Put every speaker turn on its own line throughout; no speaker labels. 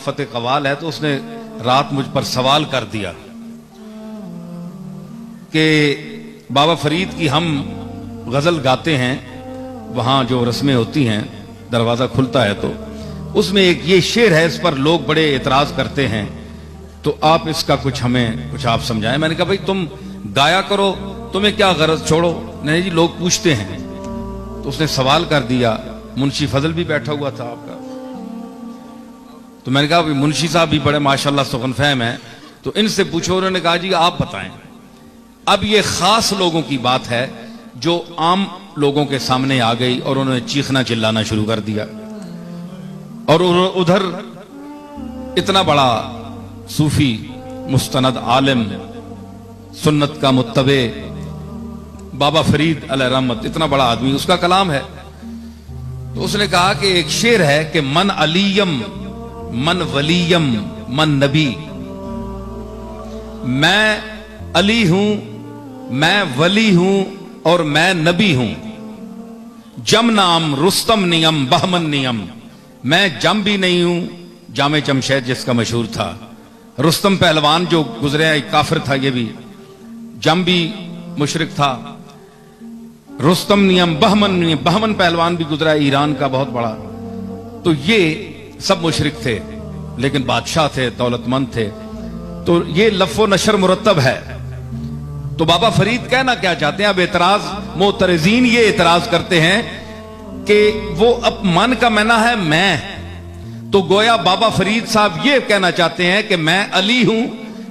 فتح قوال ہے تو اس نے رات مجھ پر سوال کر دیا کہ بابا فرید کی ہم غزل گاتے ہیں، وہاں جو رسمیں ہوتی ہیں دروازہ کھلتا ہے تو اس میں ایک یہ شعر ہے، اس پر لوگ بڑے اعتراض کرتے ہیں، تو آپ اس کا ہمیں کچھ آپ سمجھائیں۔ میں نے کہا بھائی تم گایا کرو، تمہیں کیا غرض، چھوڑو۔ نہیں جی لوگ پوچھتے ہیں۔ تو اس نے سوال کر دیا، منشی فضل بھی بیٹھا ہوا تھا آپ کا، تو میں نے کہا منشی صاحب بھی بڑے ماشاءاللہ سخن فہم ہیں، تو ان سے پوچھو۔ انہوں نے کہا جی آپ بتائیں۔ اب یہ خاص لوگوں کی بات ہے جو عام لوگوں کے سامنے آ گئی اور انہوں نے چیخنا چلانا شروع کر دیا، اور ادھر اتنا بڑا صوفی مستند عالم سنت کا متبع بابا فرید علیہ رحمت، اتنا بڑا آدمی، اس کا کلام ہے۔ تو اس نے کہا کہ ایک شعر ہے کہ من علیم من ولیم من نبی، میں علی ہوں، میں ولی ہوں اور میں نبی ہوں، جم نام رستم نیم بہمن نیم، میں جم بھی نہیں ہوں، جامع جمشید جس کا مشہور تھا، رستم پہلوان جو گزرے ایک کافر تھا، یہ بھی جم بھی مشرک تھا، رستم نیم بہمن نیم، بہمن پہلوان بھی گزرا ایران کا بہت بڑا، تو یہ سب مشرک تھے لیکن بادشاہ تھے، دولت مند تھے، تو یہ لف و نشر مرتب ہے۔ تو بابا فرید کہنا کیا چاہتے ہیں؟ اب اعتراض معترضین یہ اعتراض کرتے ہیں کہ وہ اب من کا معنی ہے میں، تو گویا بابا فرید صاحب یہ کہنا چاہتے ہیں کہ میں علی ہوں،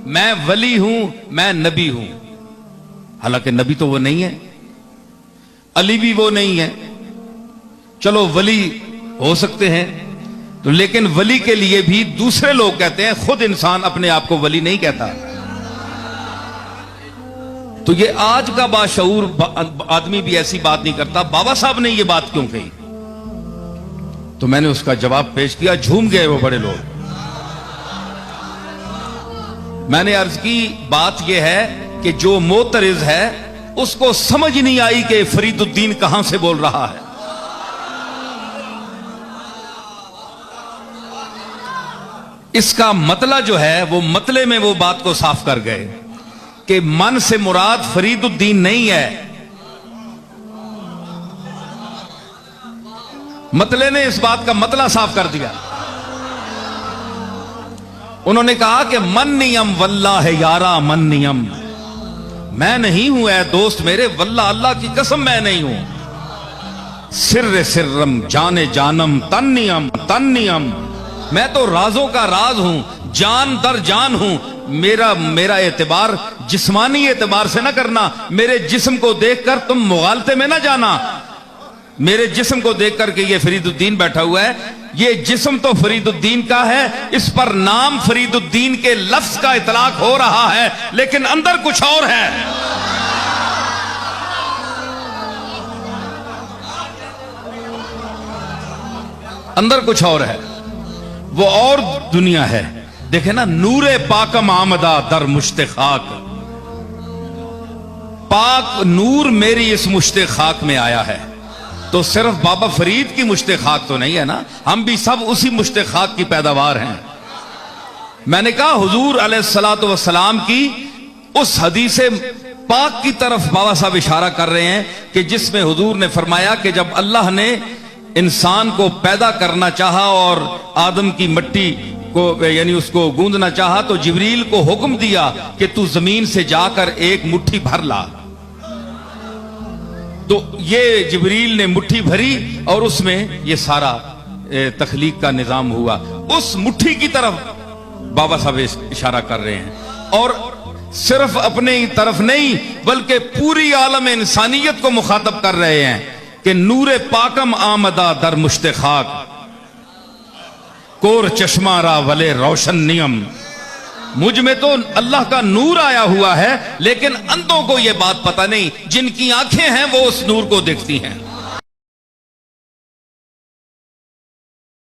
میں ولی ہوں، میں نبی ہوں، حالانکہ نبی تو وہ نہیں ہے، علی بھی وہ نہیں ہے، چلو ولی ہو سکتے ہیں تو، لیکن ولی کے لیے بھی دوسرے لوگ کہتے ہیں، خود انسان اپنے آپ کو ولی نہیں کہتا۔ تو یہ آج کا باشعور آدمی بھی ایسی بات نہیں کرتا، بابا صاحب نے یہ بات کیوں کہی؟ تو میں نے اس کا جواب پیش کیا، جھوم گئے وہ بڑے لوگ۔ میں نے عرض کی بات یہ ہے کہ جو معترض ہے اس کو سمجھ نہیں آئی کہ فرید الدین کہاں سے بول رہا ہے۔ اس کا مطلع جو ہے وہ مطلع میں وہ بات کو صاف کر گئے کہ من سے مراد فرید الدین نہیں ہے، مطلع نے اس بات کا مطلع صاف کر دیا۔ انہوں نے کہا کہ من نیم واللہ یارا من نیم، میں نہیں ہوں اے دوست میرے، واللہ اللہ کی قسم میں نہیں ہوں، سر سرم جان جانم تن نیم تن نیم، میں تو رازوں کا راز ہوں، جان در جان ہوں، میرا اعتبار جسمانی اعتبار سے نہ کرنا، میرے جسم کو دیکھ کر تم مغالطے میں نہ جانا، میرے جسم کو دیکھ کر کہ یہ فرید الدین بیٹھا ہوا ہے، یہ جسم تو فرید الدین کا ہے، اس پر نام فرید الدین کے لفظ کا اطلاق ہو رہا ہے لیکن اندر کچھ اور ہے۔ اندر کچھ اور ہے، وہ اور دنیا ہے۔ دیکھیں نا، نور پاکم آمدہ در مشت خاک، پاک نور میری اس مشت خاک میں آیا ہے، تو صرف بابا فرید کی مشت خاک تو نہیں ہے نا، ہم بھی سب اسی مشت خاک کی پیداوار ہیں۔ میں نے کہا حضور علیہ الصلوۃ والسلام کی اس حدیث پاک کی طرف بابا صاحب اشارہ کر رہے ہیں کہ جس میں حضور نے فرمایا کہ جب اللہ نے انسان کو پیدا کرنا چاہا اور آدم کی مٹی کو یعنی اس کو گوندنا چاہا تو جبریل کو حکم دیا کہ تو زمین سے جا کر ایک مٹھی بھر لا، تو یہ جبریل نے مٹھی بھری اور اس میں یہ سارا تخلیق کا نظام ہوا۔ اس مٹھی کی طرف بابا صاحب اشارہ کر رہے ہیں، اور صرف اپنے طرف نہیں بلکہ پوری عالم انسانیت کو مخاطب کر رہے ہیں کہ نور پاکم آمدہ در مشت خاک، کور چشمہ را ولے روشن نیم، مجھ میں تو اللہ کا نور آیا ہوا ہے لیکن اندھوں کو یہ بات پتہ نہیں، جن کی آنکھیں ہیں وہ اس نور کو دیکھتی ہیں۔